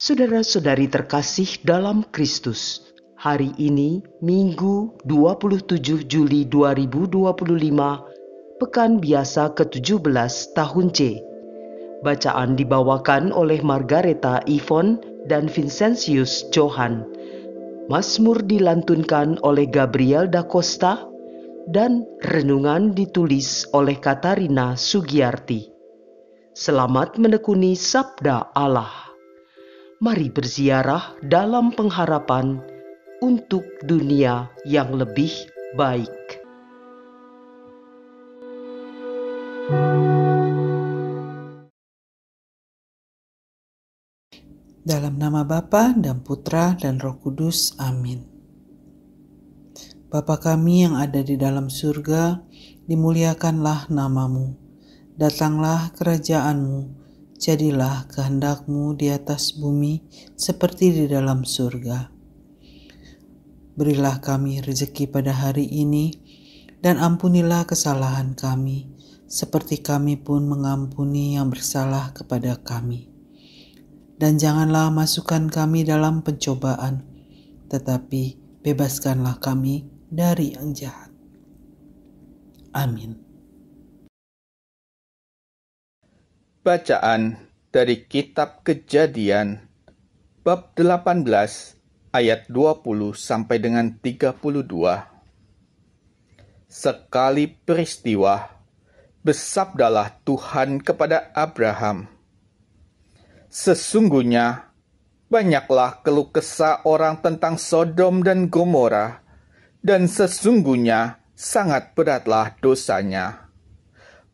Saudara-saudari terkasih dalam Kristus, hari ini Minggu 27 Juli 2025, Pekan Biasa ke-17 tahun C. Bacaan dibawakan oleh Margareta Yvonne dan Vincentius Johan. Mazmur dilantunkan oleh Gabriel da Costa dan renungan ditulis oleh Katarina Sugiyarti. Selamat menekuni Sabda Allah. Mari berziarah dalam pengharapan untuk dunia yang lebih baik. Dalam nama Bapa dan Putra dan Roh Kudus. Amin. Bapa kami yang ada di dalam surga, dimuliakanlah namamu. Datanglah kerajaanmu. Jadilah kehendak-Mu di atas bumi seperti di dalam surga. Berilah kami rezeki pada hari ini, dan ampunilah kesalahan kami, seperti kami pun mengampuni yang bersalah kepada kami. Dan janganlah masukkan kami dalam pencobaan, tetapi bebaskanlah kami dari yang jahat. Amin. Bacaan dari Kitab Kejadian bab 18 ayat 20 sampai dengan 32. Sekali peristiwa, bersabdalah Tuhan kepada Abraham, "Sesungguhnya banyaklah keluh kesah orang tentang Sodom dan Gomora, dan sesungguhnya sangat beratlah dosanya.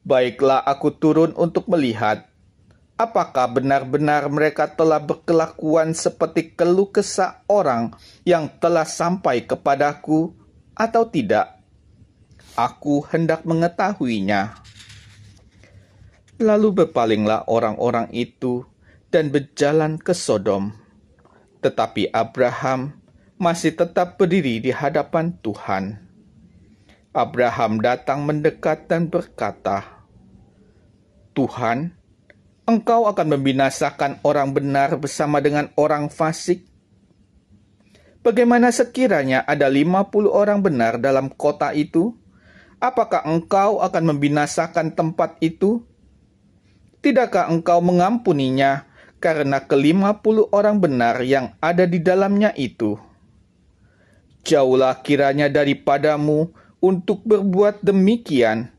Baiklah aku turun untuk melihat, apakah benar-benar mereka telah berkelakuan seperti keluh kesah orang yang telah sampai kepadaku atau tidak. Aku hendak mengetahuinya." Lalu berpalinglah orang-orang itu dan berjalan ke Sodom. Tetapi Abraham masih tetap berdiri di hadapan Tuhan. Abraham datang mendekat dan berkata, "Tuhan, Engkau akan membinasakan orang benar bersama dengan orang fasik? Bagaimana sekiranya ada 50 orang benar dalam kota itu? Apakah Engkau akan membinasakan tempat itu? Tidakkah Engkau mengampuninya karena ke-50 orang benar yang ada di dalamnya itu? Jauhlah kiranya daripadamu untuk berbuat demikian,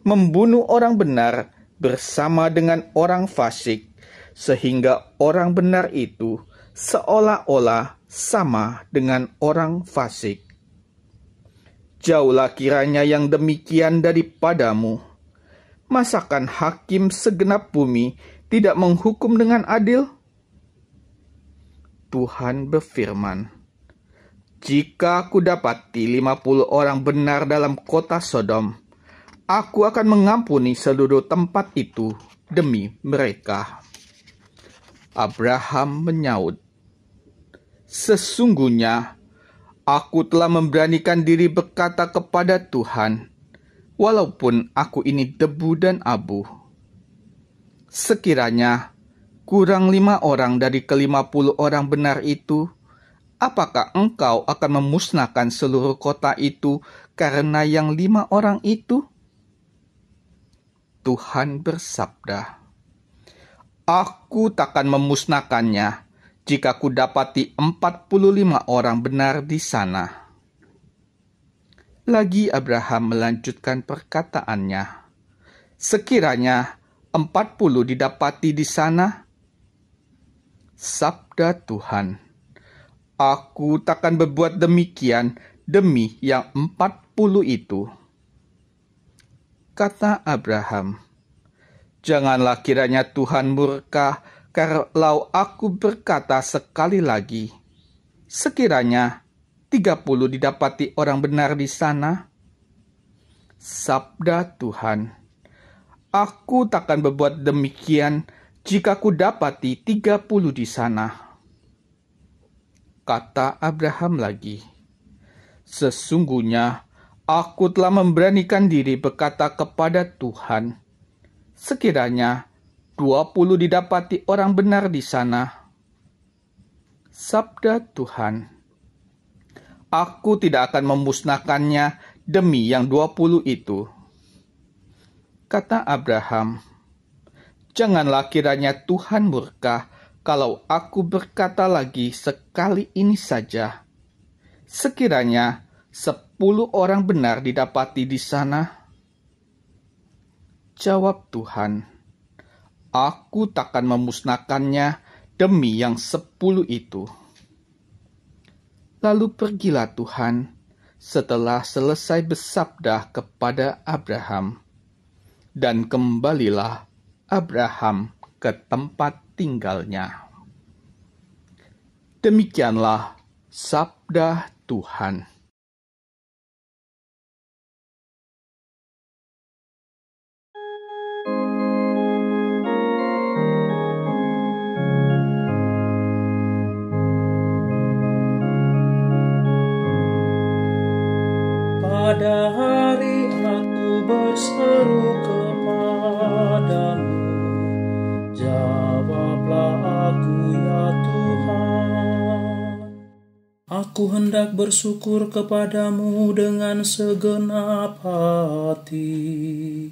membunuh orang benar bersama dengan orang fasik, sehingga orang benar itu seolah-olah sama dengan orang fasik. Jauhlah kiranya yang demikian daripadamu. Masakan hakim segenap bumi tidak menghukum dengan adil?" Tuhan berfirman, "Jika aku dapati 50 orang benar dalam kota Sodom, aku akan mengampuni seluruh tempat itu demi mereka." Abraham menyaut, "Sesungguhnya aku telah memberanikan diri berkata kepada Tuhan, walaupun aku ini debu dan abu. Sekiranya kurang 5 orang dari ke-50 orang benar itu, apakah Engkau akan memusnahkan seluruh kota itu karena yang 5 orang itu?" Tuhan bersabda, "Aku takkan memusnahkannya jika ku dapati 45 orang benar di sana." Lagi Abraham melanjutkan perkataannya, "Sekiranya 40 didapati di sana?" Sabda Tuhan, "Aku takkan berbuat demikian demi yang 40 itu." Kata Abraham, "Janganlah kiranya Tuhan murka kalau aku berkata sekali lagi, sekiranya 30 didapati orang benar di sana." Sabda Tuhan, "Aku takkan berbuat demikian jika ku dapati 30 di sana." Kata Abraham lagi, "Sesungguhnya aku telah memberanikan diri berkata kepada Tuhan, sekiranya 20 didapati orang benar di sana." Sabda Tuhan. Aku tidak akan memusnahkannya demi yang 20 itu. Kata Abraham, janganlah kiranya Tuhan murka kalau aku berkata lagi sekali ini saja. Sekiranya 10 orang benar didapati di sana. Jawab Tuhan, aku takkan memusnahkannya demi yang 10 itu. Lalu pergilah Tuhan setelah selesai bersabda kepada Abraham, dan kembalilah Abraham ke tempat tinggalnya. Demikianlah sabda Tuhan. Pada hari aku berseru kepadamu, jawablah aku ya Tuhan. Aku hendak bersyukur kepadamu dengan segenap hati,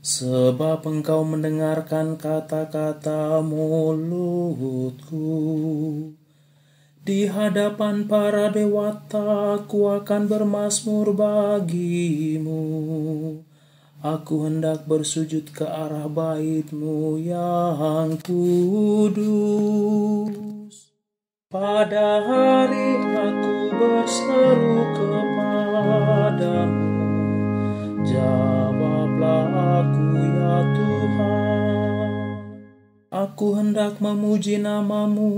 sebab Engkau mendengarkan kata-kata mulutku. Di hadapan para dewata aku akan bermazmur bagimu. Aku hendak bersujud ke arah bait-Mu yang kudus. Pada hari aku berseru kepadamu, jawablah aku ya Tuhan. Aku hendak memuji nama-Mu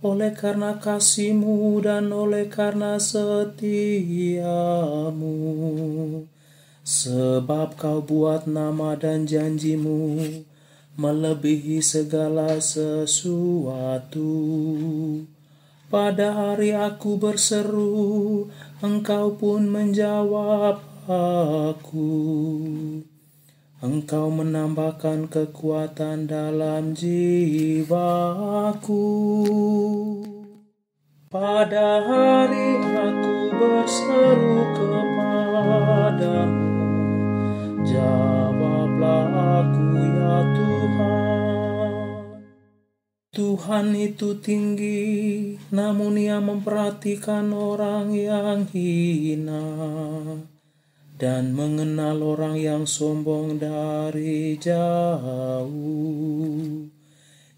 oleh karena kasih-Mu dan oleh karena setia-Mu. Sebab Kau buat nama dan janji-Mu melebihi segala sesuatu. Pada hari aku berseru, Engkau pun menjawab aku. Engkau menambahkan kekuatan dalam jiwaku. Pada hari aku berseru kepadamu, jawablah aku ya Tuhan. Tuhan itu tinggi, namun Ia memperhatikan orang yang hina, dan mengenal orang yang sombong dari jauh.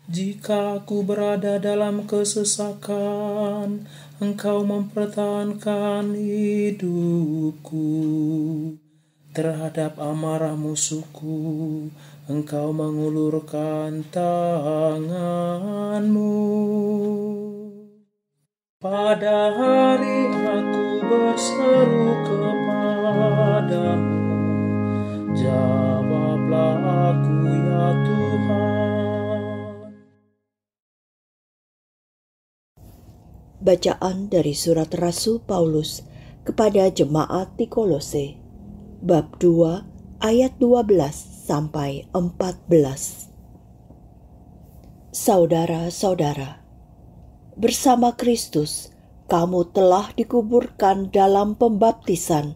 Jika aku berada dalam kesesakan, Engkau mempertahankan hidupku. Terhadap amarah musuhku, Engkau mengulurkan tangan-Mu. Pada hari aku berseru kepadamu, jawablah aku ya Tuhan. Bacaan dari surat Rasul Paulus kepada jemaat di Kolose, bab 2 ayat 12 sampai 14. Saudara-saudara, bersama Kristus kamu telah dikuburkan dalam pembaptisan,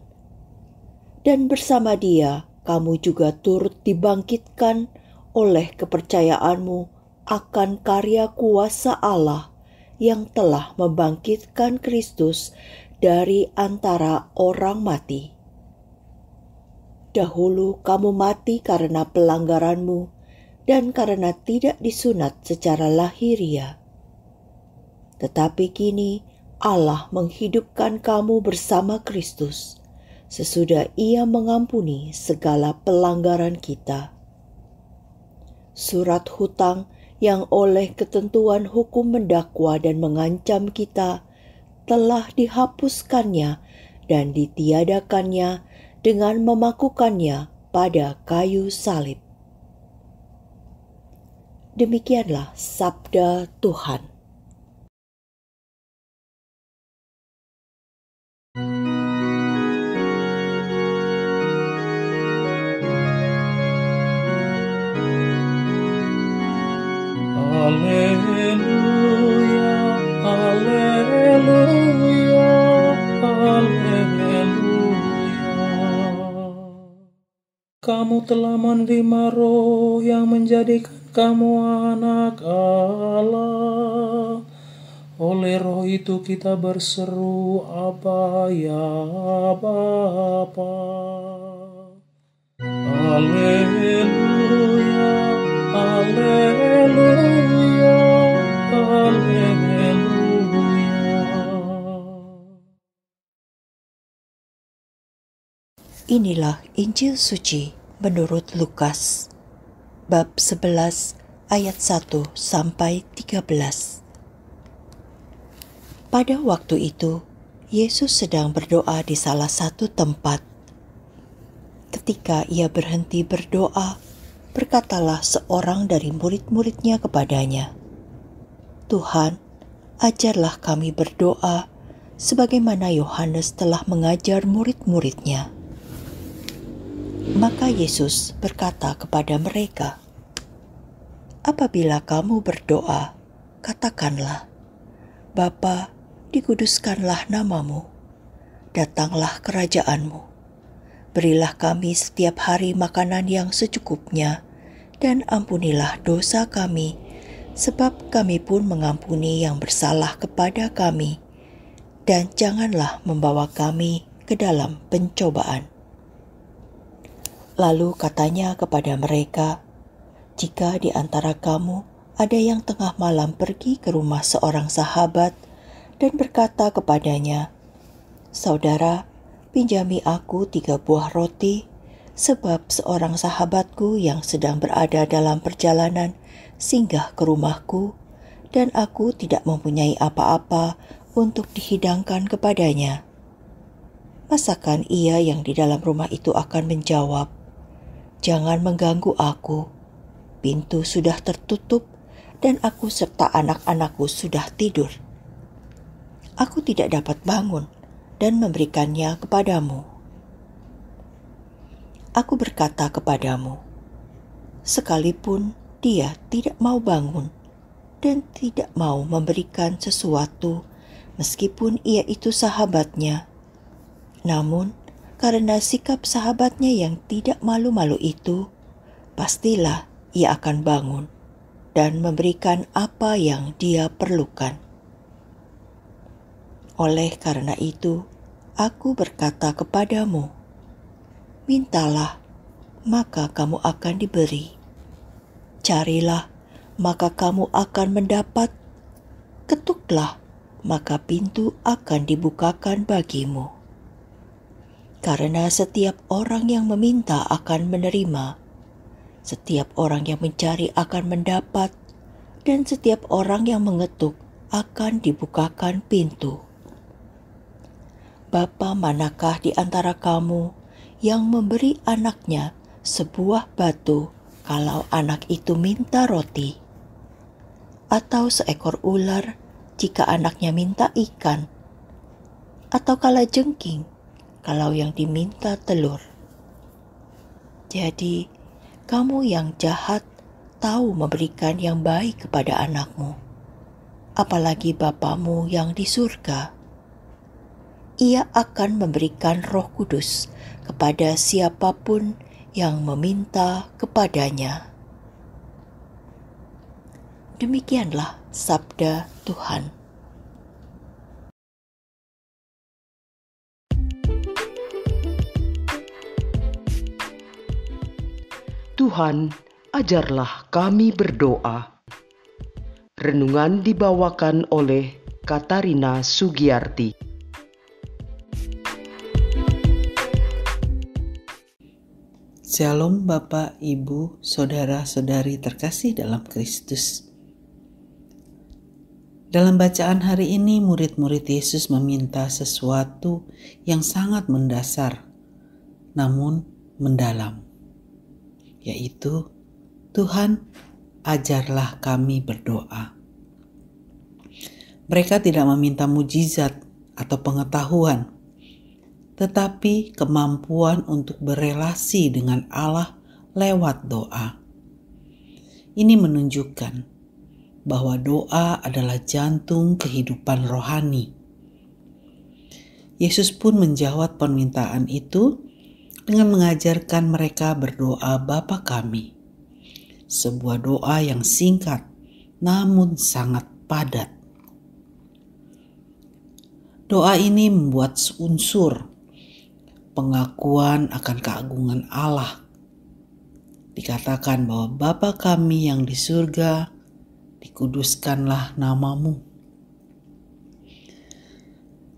dan bersama Dia kamu juga turut dibangkitkan oleh kepercayaanmu akan karya kuasa Allah yang telah membangkitkan Kristus dari antara orang mati. Dahulu kamu mati karena pelanggaranmu dan karena tidak disunat secara lahiriah. Tetapi kini Allah menghidupkan kamu bersama Kristus, sesudah Ia mengampuni segala pelanggaran kita. Surat hutang yang oleh ketentuan hukum mendakwa dan mengancam kita telah dihapuskannya dan ditiadakannya dengan memakukannya pada kayu salib. Demikianlah sabda Tuhan. Haleluya, Kamu telah menerima Roh yang menjadikan kamu anak Allah. Oleh Roh itu kita berseru, Aba ya Bapa. Haleluya, haleluya, haleluya. Inilah Injil suci menurut Lukas, bab 11 ayat 1 sampai 13. Pada waktu itu, Yesus sedang berdoa di salah satu tempat. Ketika ia berhenti berdoa, berkatalah seorang dari murid-muridnya kepadanya, "Tuhan, ajarlah kami berdoa, sebagaimana Yohanes telah mengajar murid-muridnya." Maka Yesus berkata kepada mereka, "Apabila kamu berdoa, katakanlah, Bapa, dikuduskanlah namamu, datanglah kerajaanmu. Berilah kami setiap hari makanan yang secukupnya, dan ampunilah dosa kami, sebab kami pun mengampuni yang bersalah kepada kami. Dan janganlah membawa kami ke dalam pencobaan." Lalu katanya kepada mereka, "Jika di antara kamu ada yang tengah malam pergi ke rumah seorang sahabat dan berkata kepadanya, 'Saudara, pinjami aku 3 buah roti, sebab seorang sahabatku yang sedang berada dalam perjalanan singgah ke rumahku, dan aku tidak mempunyai apa-apa untuk dihidangkan kepadanya.' Masakan ia yang di dalam rumah itu akan menjawab, 'Jangan mengganggu aku, pintu sudah tertutup dan aku serta anak-anakku sudah tidur. Aku tidak dapat bangun dan memberikannya kepadamu.' Aku berkata kepadamu, sekalipun dia tidak mau bangun dan tidak mau memberikan sesuatu, meskipun ia itu sahabatnya, namun karena sikap sahabatnya yang tidak malu-malu itu, pastilah ia akan bangun dan memberikan apa yang dia perlukan. Oleh karena itu, aku berkata kepadamu, mintalah, maka kamu akan diberi. Carilah, maka kamu akan mendapat. Ketuklah, maka pintu akan dibukakan bagimu. Karena setiap orang yang meminta akan menerima, setiap orang yang mencari akan mendapat, dan setiap orang yang mengetuk akan dibukakan pintu. Bapa manakah di antara kamu yang memberi anaknya sebuah batu kalau anak itu minta roti? Atau seekor ular jika anaknya minta ikan? Atau kalajengking kalau yang diminta telur? Jadi, kamu yang jahat tahu memberikan yang baik kepada anakmu, apalagi Bapamu yang di surga. Ia akan memberikan Roh Kudus kepada siapapun yang meminta kepadanya." Demikianlah sabda Tuhan. Tuhan, ajarlah kami berdoa. Renungan dibawakan oleh Katarina Sugiyarti. Shalom Bapak, Ibu, Saudara-saudari terkasih dalam Kristus. Dalam bacaan hari ini, murid-murid Yesus meminta sesuatu yang sangat mendasar, namun mendalam, yaitu, Tuhan, ajarlah kami berdoa. Mereka tidak meminta mujizat atau pengetahuan, tetapi kemampuan untuk berelasi dengan Allah lewat doa. Ini menunjukkan bahwa doa adalah jantung kehidupan rohani. Yesus pun menjawab permintaan itu dengan mengajarkan mereka berdoa Bapa Kami. Sebuah doa yang singkat namun sangat padat. Doa ini membuat unsur pengakuan akan keagungan Allah. Dikatakan bahwa Bapa Kami yang di surga, dikuduskanlah namamu.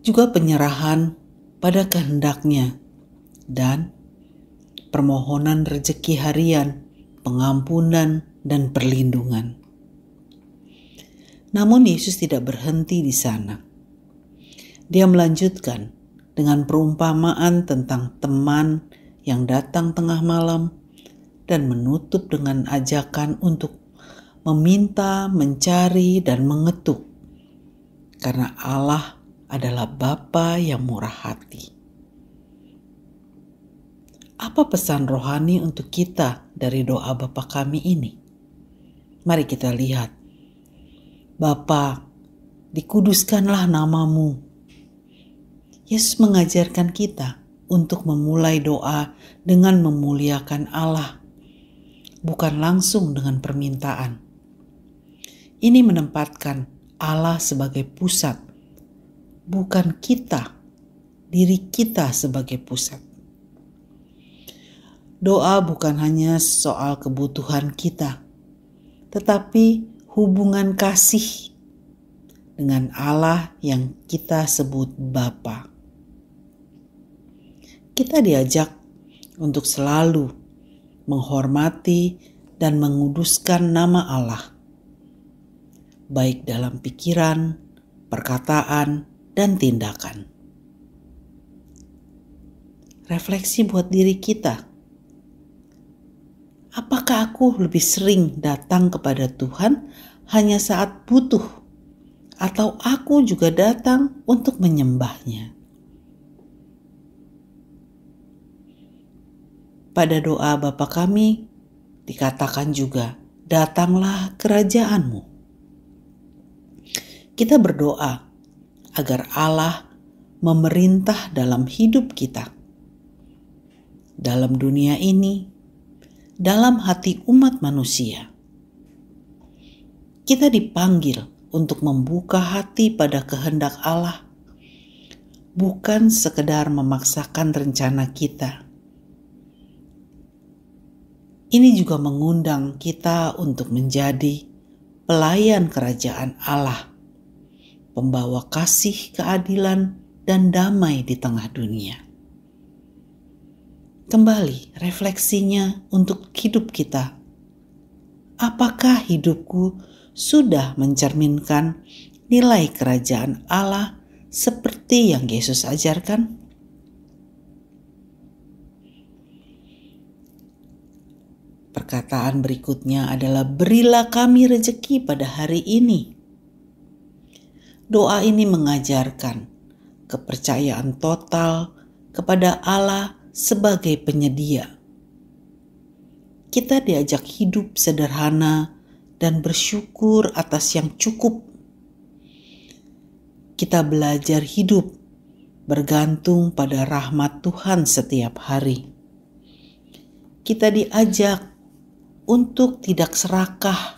Juga penyerahan pada kehendaknya dan permohonan rezeki harian, pengampunan, dan perlindungan. Namun Yesus tidak berhenti di sana. Dia melanjutkan dengan perumpamaan tentang teman yang datang tengah malam dan menutup dengan ajakan untuk meminta, mencari, dan mengetuk. Karena Allah adalah Bapa yang murah hati. Apa pesan rohani untuk kita dari doa Bapa Kami ini? Mari kita lihat. Bapa, dikuduskanlah namamu. Yesus mengajarkan kita untuk memulai doa dengan memuliakan Allah, bukan langsung dengan permintaan. Ini menempatkan Allah sebagai pusat, bukan kita, diri kita sebagai pusat. Doa bukan hanya soal kebutuhan kita, tetapi hubungan kasih dengan Allah yang kita sebut Bapa. Kita diajak untuk selalu menghormati dan menguduskan nama Allah, baik dalam pikiran, perkataan, dan tindakan. Refleksi buat diri kita. Apakah aku lebih sering datang kepada Tuhan hanya saat butuh, atau aku juga datang untuk menyembah-Nya? Pada doa Bapa Kami dikatakan juga, datanglah kerajaan-Mu. Kita berdoa agar Allah memerintah dalam hidup kita, dalam dunia ini, dalam hati umat manusia. Kita dipanggil untuk membuka hati pada kehendak Allah, bukan sekedar memaksakan rencana kita. Ini juga mengundang kita untuk menjadi pelayan kerajaan Allah, pembawa kasih, keadilan, dan damai di tengah dunia. Kembali refleksinya untuk hidup kita. Apakah hidupku sudah mencerminkan nilai kerajaan Allah seperti yang Yesus ajarkan? Perkataan berikutnya adalah, berilah kami rezeki pada hari ini. Doa ini mengajarkan kepercayaan total kepada Allah sebagai penyedia. Kita diajak hidup sederhana dan bersyukur atas yang cukup. Kita belajar hidup bergantung pada rahmat Tuhan setiap hari. Kita diajak untuk tidak serakah,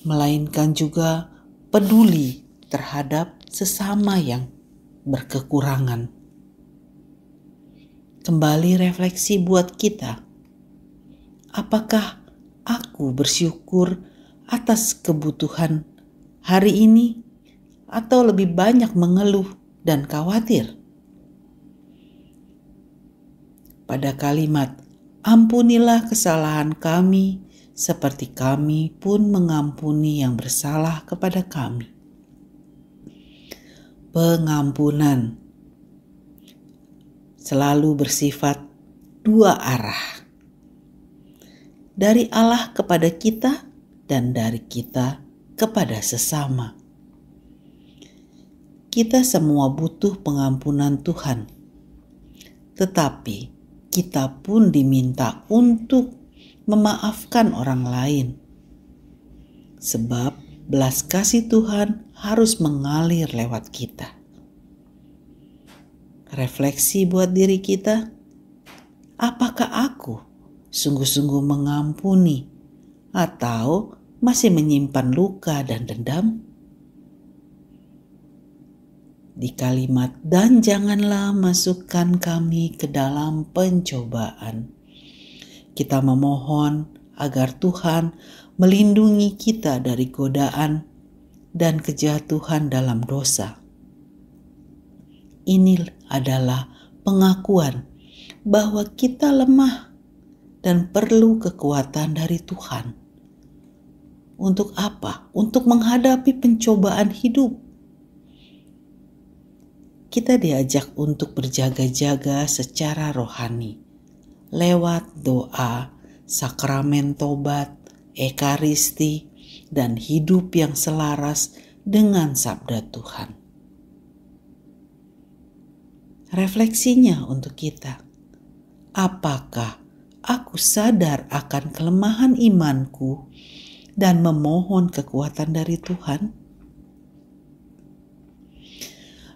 melainkan juga peduli terhadap sesama yang berkekurangan. Kembali refleksi buat kita. Apakah aku bersyukur atas kebutuhan hari ini atau lebih banyak mengeluh dan khawatir? Pada kalimat, ampunilah kesalahan kami seperti kami pun mengampuni yang bersalah kepada kami. Pengampunan selalu bersifat dua arah. Dari Allah kepada kita dan dari kita kepada sesama. Kita semua butuh pengampunan Tuhan. Tetapi kita pun diminta untuk memaafkan orang lain. Sebab belas kasih Tuhan harus mengalir lewat kita. Refleksi buat diri kita, apakah aku sungguh-sungguh mengampuni atau masih menyimpan luka dan dendam? Di kalimat "dan janganlah masukkan kami ke dalam pencobaan", kita memohon agar Tuhan melindungi kita dari godaan dan kejatuhan dalam dosa. Ini adalah pengakuan bahwa kita lemah dan perlu kekuatan dari Tuhan. Untuk apa? Untuk menghadapi pencobaan hidup. Kita diajak untuk berjaga-jaga secara rohani lewat doa, sakramen tobat, ekaristi, dan hidup yang selaras dengan sabda Tuhan. Refleksinya untuk kita, apakah aku sadar akan kelemahan imanku dan memohon kekuatan dari Tuhan?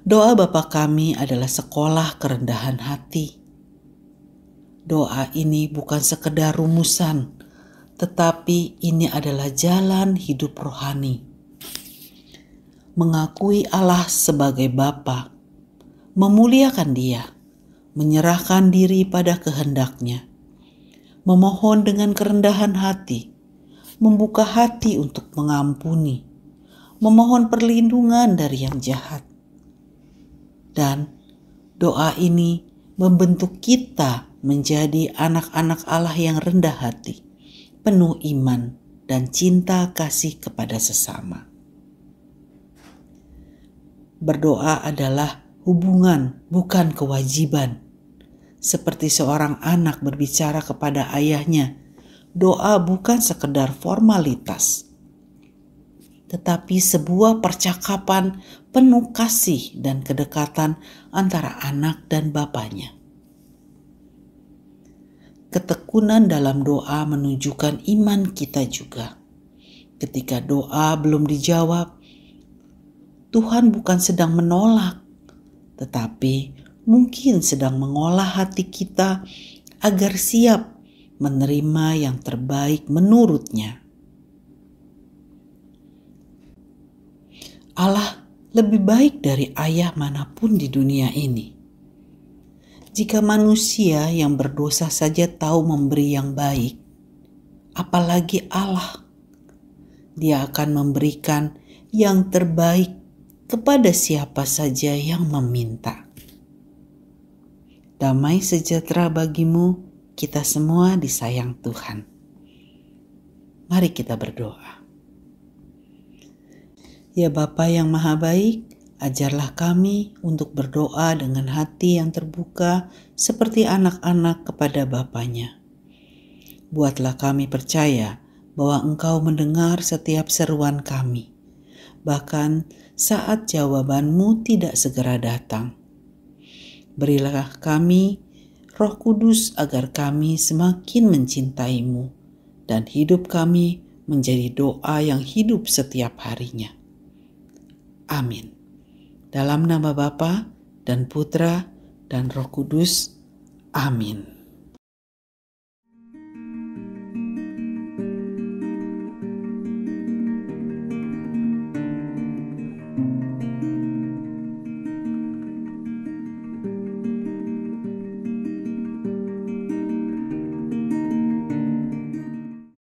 Doa Bapa kami adalah sekolah kerendahan hati. Doa ini bukan sekedar rumusan, tetapi ini adalah jalan hidup rohani. Mengakui Allah sebagai Bapa, memuliakan Dia, menyerahkan diri pada kehendak-Nya, memohon dengan kerendahan hati, membuka hati untuk mengampuni, memohon perlindungan dari yang jahat. Dan doa ini membentuk kita menjadi anak-anak Allah yang rendah hati, penuh iman dan cinta kasih kepada sesama. Berdoa adalah hubungan, bukan kewajiban. Seperti seorang anak berbicara kepada ayahnya, doa bukan sekedar formalitas, tetapi sebuah percakapan penuh kasih dan kedekatan antara anak dan bapaknya. Ketekunan dalam doa menunjukkan iman kita juga. Ketika doa belum dijawab, Tuhan bukan sedang menolak, tetapi mungkin sedang mengolah hati kita agar siap menerima yang terbaik menurut-Nya. Allah lebih baik dari ayah manapun di dunia ini. Jika manusia yang berdosa saja tahu memberi yang baik, apalagi Allah. Dia akan memberikan yang terbaik kepada siapa saja yang meminta. Damai sejahtera bagimu, kita semua disayang Tuhan. Mari kita berdoa. Ya Bapa yang Maha Baik, ajarlah kami untuk berdoa dengan hati yang terbuka seperti anak-anak kepada Bapanya. Buatlah kami percaya bahwa Engkau mendengar setiap seruan kami, bahkan saat jawaban-Mu tidak segera datang. Berilah kami Roh Kudus agar kami semakin mencintai-Mu dan hidup kami menjadi doa yang hidup setiap harinya. Amin. Dalam nama Bapa dan Putra dan Roh Kudus. Amin.